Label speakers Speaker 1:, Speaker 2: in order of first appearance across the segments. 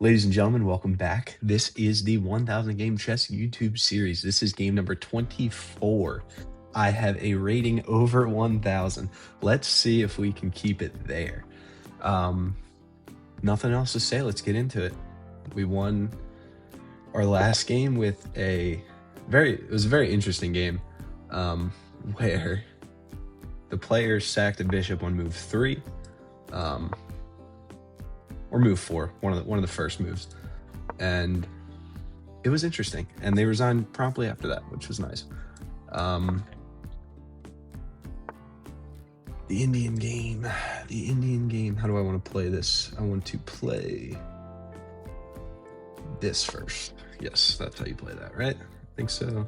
Speaker 1: Ladies and gentlemen, welcome back. This is the 1000 Game Chess YouTube series. This is game number 24. I have a rating over 1000. Let's see if we can keep it there. Nothing else to say. Let's get into it. We won our last game with it was a very interesting game where the player sacked a bishop on move 3. Or move 4, one of the first moves, and it was interesting. And they resigned promptly after that, which was nice. The Indian game. How do I want to play this? I want to play this first. Yes, that's how you play that, right? I think so.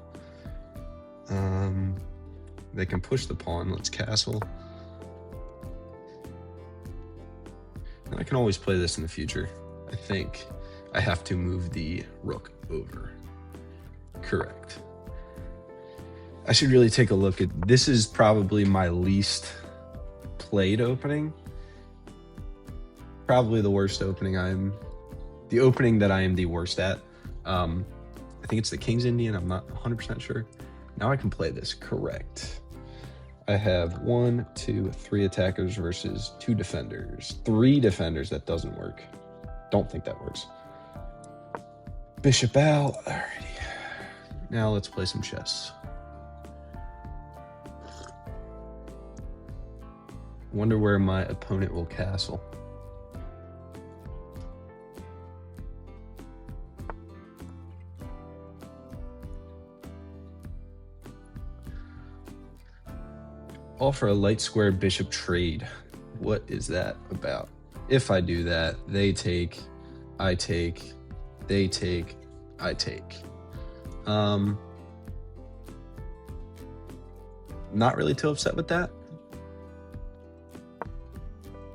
Speaker 1: They can push the pawn. Let's castle. I can always play this in the future. I think I have to move the rook over. Correct. I should really take a look at this. Is probably my least played opening. Probably the worst opening. The opening that I am the worst at. I think it's the King's Indian. I'm not 100% sure. Now I can play this. Correct. I have 1, 2, 3 attackers versus 2 defenders. 3 defenders. That doesn't work. Don't think that works. Bishop out. Alrighty. Now let's play some chess. Wonder where my opponent will castle. Offer a light square bishop trade. What is that about? If I do that, they take, I take, they take, I take. Not really too upset with that.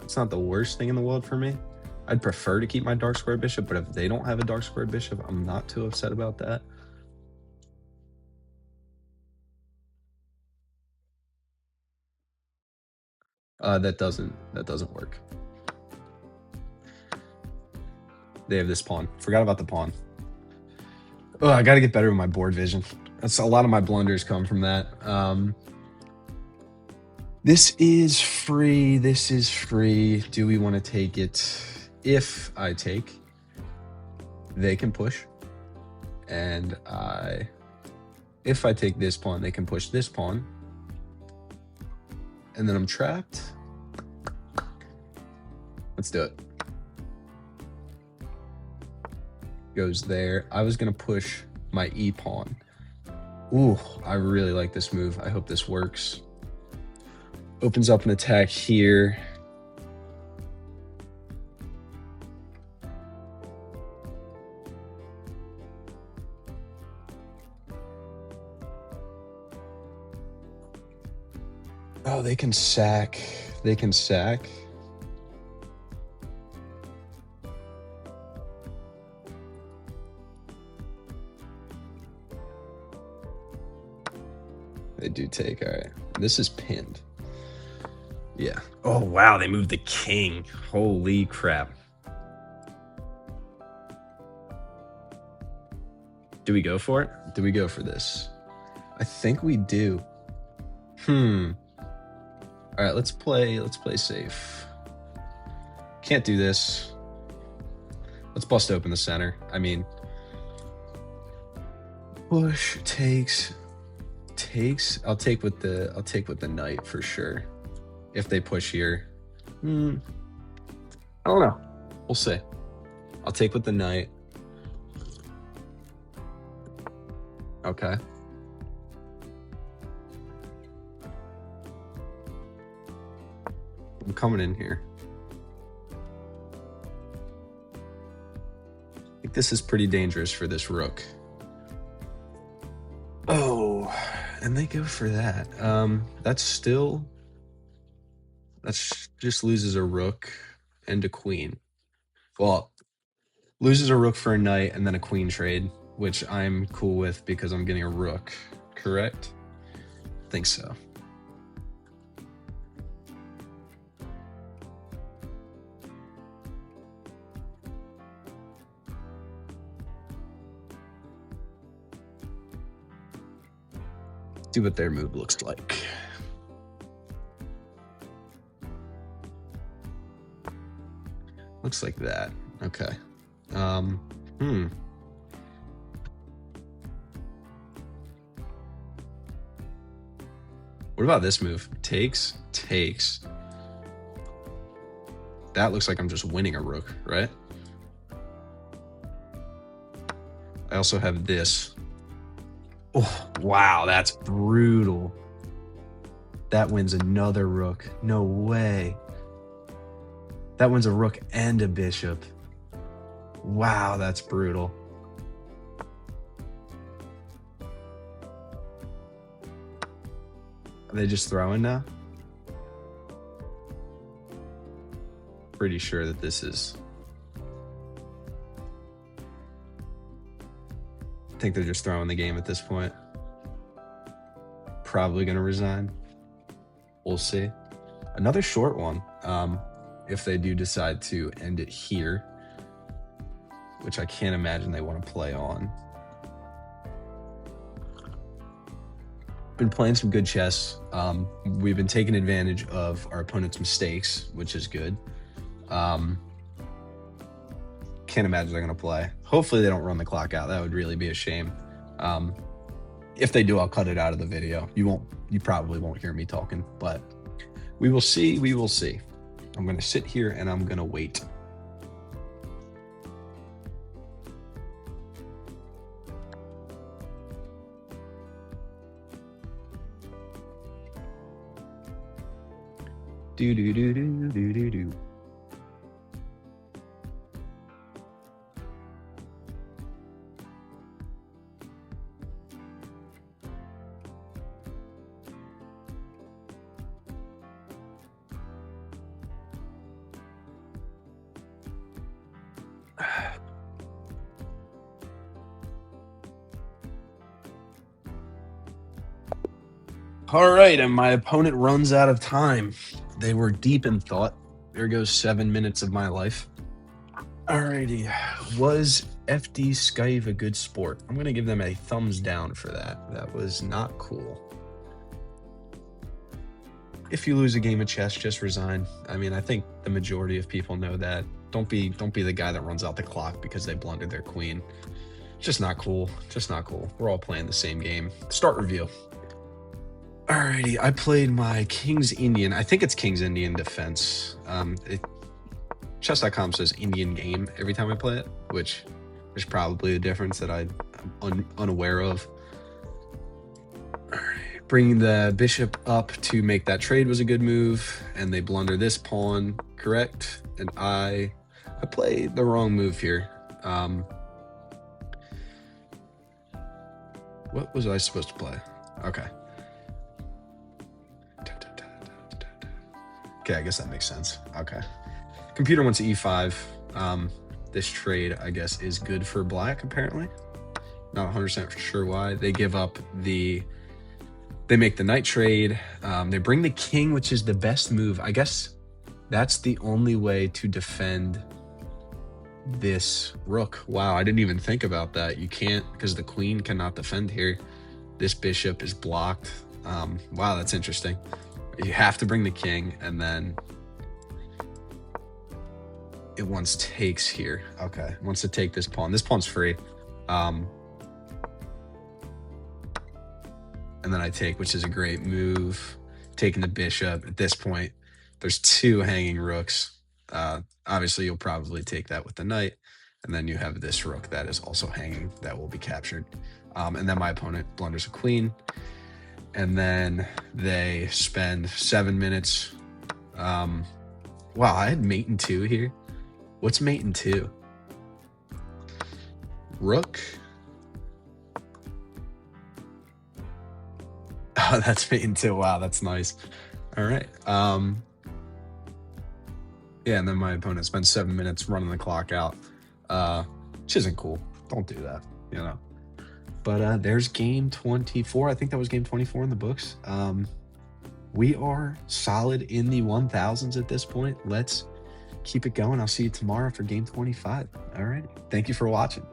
Speaker 1: It's not the worst thing in the world for me. I'd prefer to keep my dark square bishop, but if they don't have a dark square bishop, I'm not too upset about that. That doesn't work. They have this pawn. Forgot about the pawn. Oh, I gotta get better with my board vision. That's a lot of my blunders come from that. This is free. This is free. Do we want to take it? If I take, they can push. And if I take this pawn, they can push this pawn. And then I'm trapped. Let's do it. Goes there. I was gonna push my E pawn. Ooh, I really like this move. I hope this works. Opens up an attack here. Oh, they can sack. They can sack. They do take. All right. This is pinned. Yeah. Oh, wow. They moved the king. Holy crap. Do we go for it? Do we go for this? I think we do. All right, let's play safe. Can't do this. Let's bust open the center. I mean, push, takes. I'll take with the knight for sure. If they push here. I don't know. We'll see. I'll take with the knight. Okay. I'm coming in here. I think this is pretty dangerous for this rook. Oh, and they go for that. That's just loses a rook and a queen. Well, loses a rook for a knight and then a queen trade, which I'm cool with because I'm getting a rook, correct? I think so. See what their move looks like. Looks like that. Okay. What about this move? Takes. That looks like I'm just winning a rook, right? I also have this. Oh, wow, that's brutal. That wins another rook. No way. That wins a rook and a bishop. Wow, that's brutal. Are they just throwing now? Pretty sure that this is... I think they're just throwing the game at this point. Probably going to resign. We'll see. Another short one. If they do decide to end it here, which I can't imagine they want to play on. Been playing some good chess. We've been taking advantage of our opponent's mistakes, which is good. Can't imagine they're going to play. Hopefully they don't run the clock out. That would really be a shame. If they do, I'll cut it out of the video. You probably won't hear me talking, but we will see. We will see. I'm going to sit here and I'm going to wait. Do. All right, and my opponent runs out of time. They were deep in thought. There goes 7 minutes of my life. Alrighty, was FD Skyve a good sport? I'm gonna give them a thumbs down for that. That was not cool. If you lose a game of chess, just resign. I mean, I think the majority of people know that. Don't be the guy that runs out the clock because they blundered their queen. Just not cool. Just not cool. We're all playing the same game. Start review. Alrighty, I played my King's Indian. I think it's King's Indian defense. Chess.com says Indian game every time I play it, which is probably a difference that I'm unaware of. Alright, bringing the bishop up to make that trade was a good move, and they blunder this pawn, correct? And I played the wrong move here. What was I supposed to play? Okay. Okay, I guess that makes sense. Okay. Computer wants e5. This trade, I guess, is good for black, apparently. Not 100% sure why. They give up the... They make the knight trade. They bring the king, which is the best move. I guess that's the only way to defend this rook. Wow, I didn't even think about that. You can't, because the queen cannot defend here. This bishop is blocked. Wow, that's interesting. You have to bring the king, and then it wants takes here. Okay, it wants to take this pawn. This pawn's free. And then I take, which is a great move. Taking the bishop. At this point, there's two hanging rooks. Obviously, you'll probably take that with the knight. And then you have this rook that is also hanging that will be captured. And then my opponent blunders a queen. And then they spend 7 minutes. Wow, I had mate in 2 here. What's mate in 2? Rook. Oh, that's mate in 2. Wow, that's nice. All right. Yeah, and then my opponent spends 7 minutes running the clock out, which isn't cool. Don't do that, you know. But there's game 24. I think that was game 24 in the books. We are solid in the 1000s at this point. Let's keep it going. I'll see you tomorrow for game 25. All right. Thank you for watching.